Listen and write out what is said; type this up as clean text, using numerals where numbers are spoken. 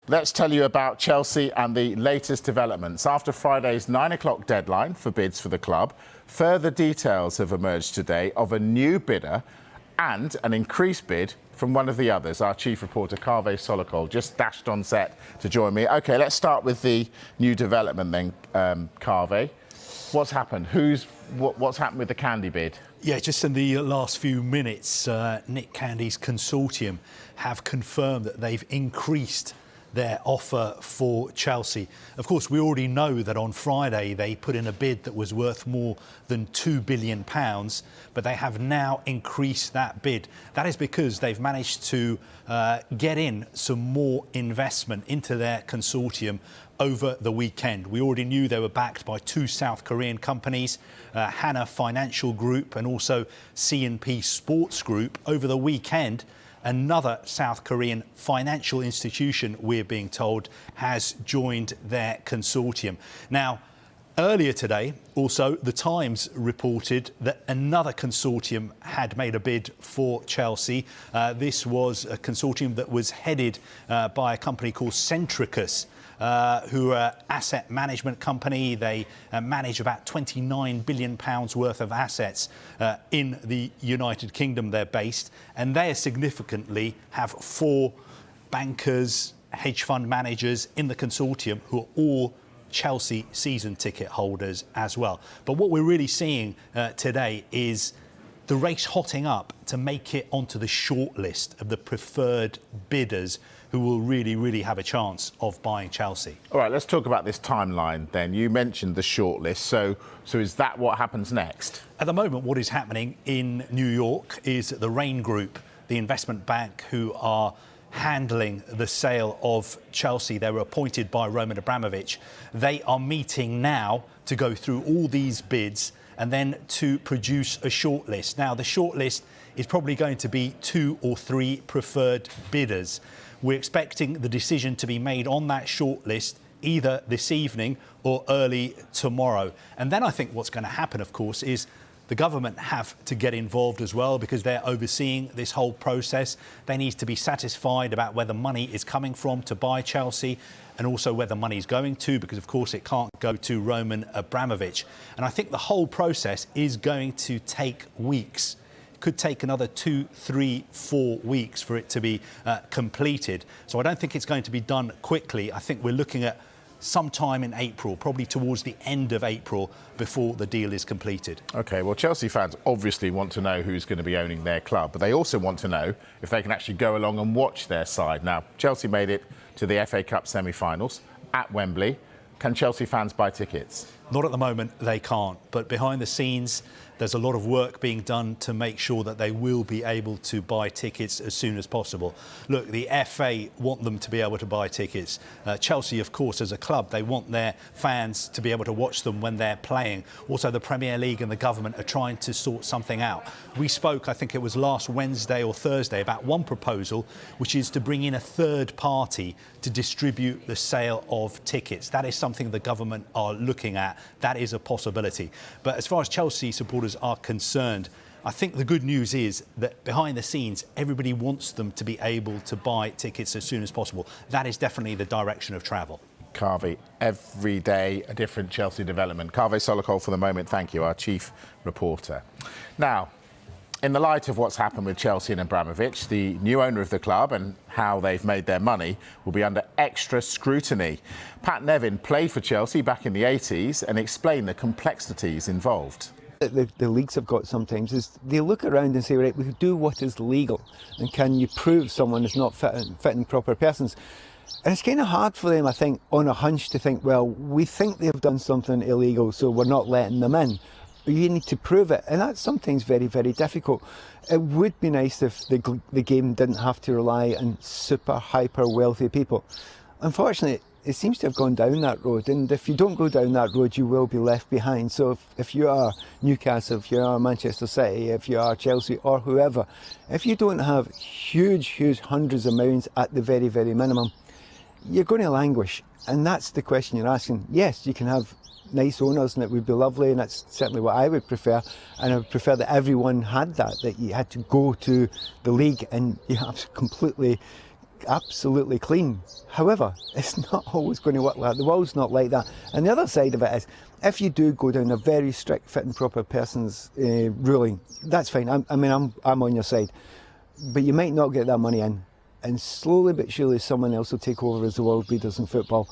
Let's tell you about Chelsea and the latest developments. After Friday's 9 o'clock deadline for bids for the club, further details have emerged today of a new bidder and an increased bid from one of the others. Our chief reporter, Kaveh Solokol, just dashed on set to join me. OK, let's start with the new development then, Kaveh. What's happened? What's happened with the Candy bid? Yeah, just in the last few minutes, Nick Candy's consortium have confirmed that they've increased their offer for Chelsea. Of course, we already know that on Friday they put in a bid that was worth more than £2 billion, but they have now increased that bid. That is because they've managed to get in some more investment into their consortium over the weekend. We already knew they were backed by two South Korean companies, Hana Financial Group and also C&P Sports Group. Over the weekend, another South Korean financial institution, we're being told, has joined their consortium. Now, earlier today, also, The Times reported that another consortium had made a bid for Chelsea. This was a consortium that was headed by a company called Centricus, who are an asset management company. They manage about £29 billion worth of assets in the United Kingdom. They're based, and they significantly have 4 bankers, hedge fund managers in the consortium who are all Chelsea season ticket holders as well. But what we're really seeing today is the race hotting up to make it onto the shortlist of the preferred bidders who will really have a chance of buying Chelsea. All right, let's talk about this timeline then. You mentioned the shortlist, so is that what happens next? At the moment, what is happening in New York is that the Rain Group, the investment bank who are handling the sale of Chelsea, they were appointed by Roman Abramovich. They are meeting now to go through all these bids and then to produce a shortlist. Now, the shortlist is probably going to be 2 or 3 preferred bidders. We're expecting the decision to be made on that shortlist either this evening or early tomorrow. And then I think what's going to happen, of course, is the government have to get involved as well because they're overseeing this whole process. They need to be satisfied about where the money is coming from to buy Chelsea and also where the money is going to, because, of course, it can't go to Roman Abramovich. And I think the whole process is going to take weeks. Could take another 2, 3, 4 weeks for it to be completed. So I don't think it's going to be done quickly. I think we're looking at sometime in April, probably towards the end of April, before the deal is completed. OK, well, Chelsea fans obviously want to know who's going to be owning their club, but they also want to know if they can actually go along and watch their side. Now, Chelsea made it to the FA Cup semi-finals at Wembley. Can Chelsea fans buy tickets? Not at the moment, they can't. But behind the scenes, there's a lot of work being done to make sure that they will be able to buy tickets as soon as possible. Look, the FA want them to be able to buy tickets. Chelsea, of course, as a club, they want their fans to be able to watch them when they're playing. Also, the Premier League and the government are trying to sort something out. We spoke, I think it was last Wednesday or Thursday, about one proposal, which is to bring in a third party to distribute the sale of tickets. That is something the government are looking at. That is a possibility. But as far as Chelsea supporters are concerned, I think the good news is that behind the scenes, everybody wants them to be able to buy tickets as soon as possible. That is definitely the direction of travel. Kaveh, every day a different Chelsea development. Kaveh Solokol for the moment, thank you, our chief reporter. Now, in the light of what's happened with Chelsea and Abramovich, the new owner of the club and how they've made their money will be under extra scrutiny. Pat Nevin played for Chelsea back in the 80s and explained the complexities involved. The leagues have got sometimes is they look around and say, right, we do what is legal, and can you prove someone is not fitting proper persons? And it's kind of hard for them, I think, on a hunch to think, well, we think they've done something illegal, so we're not letting them in. But you need to prove it, and that's sometimes very difficult. It would be nice if the game didn't have to rely on super hyper wealthy people. Unfortunately, it seems to have gone down that road, and if you don't go down that road, you will be left behind. So if you are Newcastle, if you are Manchester City, if you are Chelsea or whoever, if you don't have huge hundreds of millions at the very minimum, you're going to languish. And that's the question you're asking. Yes, you can have nice owners, and it would be lovely, and that's certainly what I would prefer. And I would prefer that everyone had that you had to go to the league and you have completely absolutely clean. However, it's not always going to work like that. The world's not like that. And the other side of it is, if you do go down a very strict fit and proper persons ruling, that's fine. I'm on your side. But you might not get that money in. And slowly but surely someone else will take over as the world leaders in football.